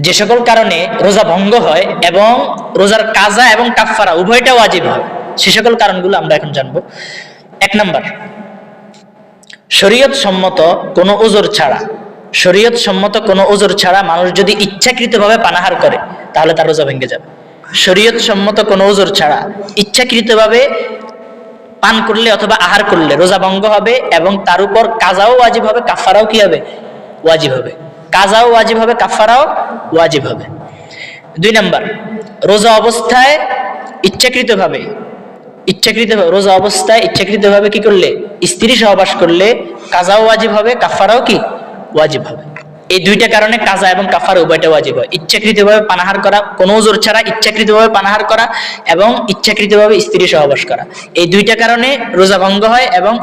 যে সকল কারণে রোজা ভঙ্গ হয় এবং রোজার কাজা এবং কাফফারা উভয়টা ওয়াজিব হয়, সে সকল কারণগুলো আমরা এখন জানবো। 1 নাম্বার, শরীয়ত সম্মত কোনো উযর ছাড়া, শরীয়ত সম্মত কোনো উযর ছাড়া মানুষ যদি ইচ্ছাকৃতভাবে পানাহার করে তাহলে তার রোজা ভেঙে যাবে। শরীয়ত সম্মত কোনো উযর ছাড়া ইচ্ছাকৃতভাবে পান করলে অথবা আহার করলে রোজা ভঙ্গ হবে এবং তার উপর কাজাও ওয়াজিব হবে, কাফফারাও কি হবে? ওয়াজিব হবে। কাজাও ওয়াজিব হবে, কাফফারাও ওয়াজিব হবে। 2 নাম্বার, রোজা অবস্থায় ইচ্ছাকৃতভাবে রোজা অবস্থায় ইচ্ছাকৃতভাবে কি করলে? স্ত্রী সহবাস করলে কাজাও ওয়াজিব হবে, কাফফারাও কি ওয়াজিব হবে। এই দুইটা কারণে কাজা এবং কাফারা উভয়টা ওয়াজিব হয়। ইচ্ছাকৃতভাবে পানাহার করা, কোনো উযর ছাড়া ইচ্ছাকৃতভাবে পানাহার করা এবং ইচ্ছাকৃতভাবে স্ত্রী সহবাস করা, এই দুইটা কারণে রোজা ভঙ্গ হয় এবং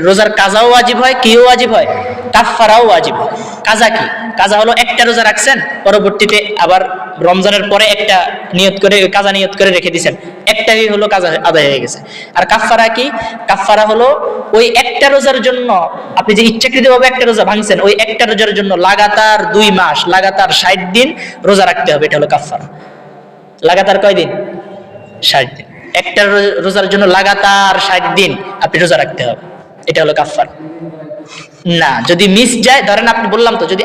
রোজার কাজাও ওয়াজিব হয়, কিও ওয়াজিব হয়? কাফফারাও ওয়াজিব হয়। কাজা কি? কাজা হলো একটা রোজা রাখছেন, পরবর্তীতে আবার রমজানের পরে একটা নিয়ত করে কাজা নিয়ত করে রেখে দিয়েছেন, একটাই হলো কাজা আদায় হয়ে গেছে। আর কাফফারা কি? কাফফারা হলো ওই একটা রোজার জন্য আপনি যে ইচ্ছাকৃতভাবে একটা রোজা ভাঙছেন, ওই একটা রোজার জন্য লাগাতার 2 মাস, লাগাতার 60 দিন রোজা রাখতে হবে, এটা হলো কাফফারা। লাগাতার কয় দিন? 60 দিন। একটা রোজার জন্য লাগাতার 60 দিন আপনি রোজা রাখতে হবে, এটা হলো কাফফারা। না, যদি মিস যায়, ধরেন আপনি বললাম তো, যদি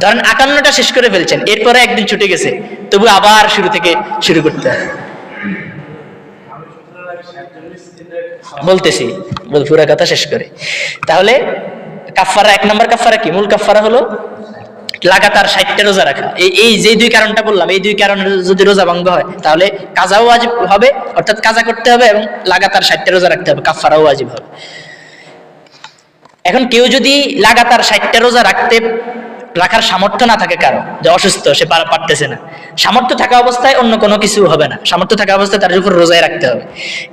ধরেন 58টা শেষ করে ফেলছেন, এরপরে একদিন ছুটে গেছে, তবু আবার শুরু থেকে শুরু করতে হবে। বলতেছি, পুরো কথা শেষ করে। তাহলে কাফফারা, 1 নাম্বার কাফফারা কি? মূল কাফফারা হলো লাগাতার 60টা রোজা রাখা। এই যে 2 কারণটা বললাম, এই 2 কারণে যদি রোজা ভঙ্গ হয় তাহলে কাজাও ওয়াজিব হবে, অর্থাৎ কাজা করতে হবে, এবং লাগাতার 60টা রোজা রাখতে হবে, কাফফারাও ওয়াজিব হবে। এখন কেউ যদি লাগাতার 60টা রোজা রাখার সামর্থ্য না থাকে, কারো যে অসুস্থ, সে পারতেছে না, সামর্থ্য থাকা অবস্থায় অন্য কোনো কিছু হবে না, সামর্থ্য থাকা অবস্থায় তার উপর রোজায় রাখতে হবে।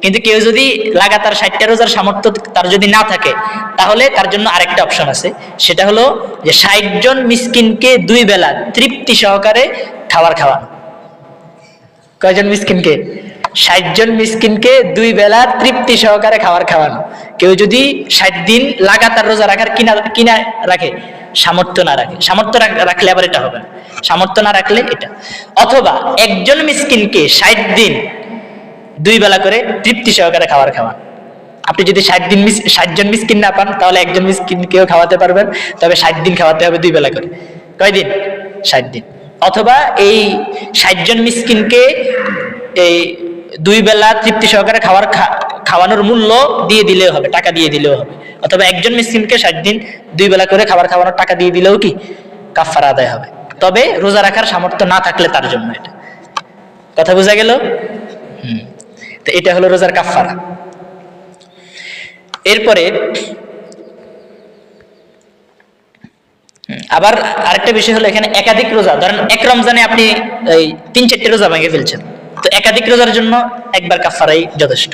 কিন্তু কেউ যদি লাগাতার 60টা রোজার সামর্থ্য তার যদি না থাকে, তাহলে তার জন্য আরেকটা অপশন আছে, সেটা হলো যে 60 জন মিসকিনকে 2 বেলা তৃপ্তি সহকারে খাবার খাওয়ানো। কয়জন মিসকিনকে? 60 জন মিসকিনকে 2 বেলা তৃপ্তি সহকারে খাবার খাওয়ানো। কেউ যদি 60 দিন লাগাতার রোজা রাখার কিনা রাখে, সামর্থ্য না রাখে, সামর্থ্য রাখলে আবার এটা হবে না, সামর্থ্য না রাখলে এটা। অথবা একজন মিসকিনকে 60 দিন 2 বেলা করে তৃপ্তি সহকারে খাবার খাওয়ান। আপনি যদি 60 জন মিসকিন না পান, তাহলে একজন মিসকিনকেও খাওয়াতে পারবেন, তবে 60 দিন খাওয়াতে হবে 2 বেলা করে। কয় দিন? 60 দিন। অথবা এই 60 জন মিসকিনকে এই 2 বেলা তৃপ্তি সহকারে খাওয়ানোর মূল্য দিয়ে দিলেও হবে, টাকা দিয়ে দিলেও হবে। অথবা একজন মিসকিনকে 60 দিন 2 বেলা করে খাবার খাওয়ানোর টাকা দিয়ে দিলেও কি কাফফারা আদায় হবে, তবে রোজা রাখার সামর্থ্য না থাকলে তার জন্য। এটা কথা বোঝা গেল? তো এটা হলো রোজার কাফফারা। এরপরে আবার আরেকটা বিষয় হলো, এখানে একাধিক রোজা, ধরেন এক রমজানে আপনি এই 3-4টে রোজা ভেঙে ফেলছেন, তো একাধিক রোজার জন্য একবার কাফফারাই যথেষ্ট।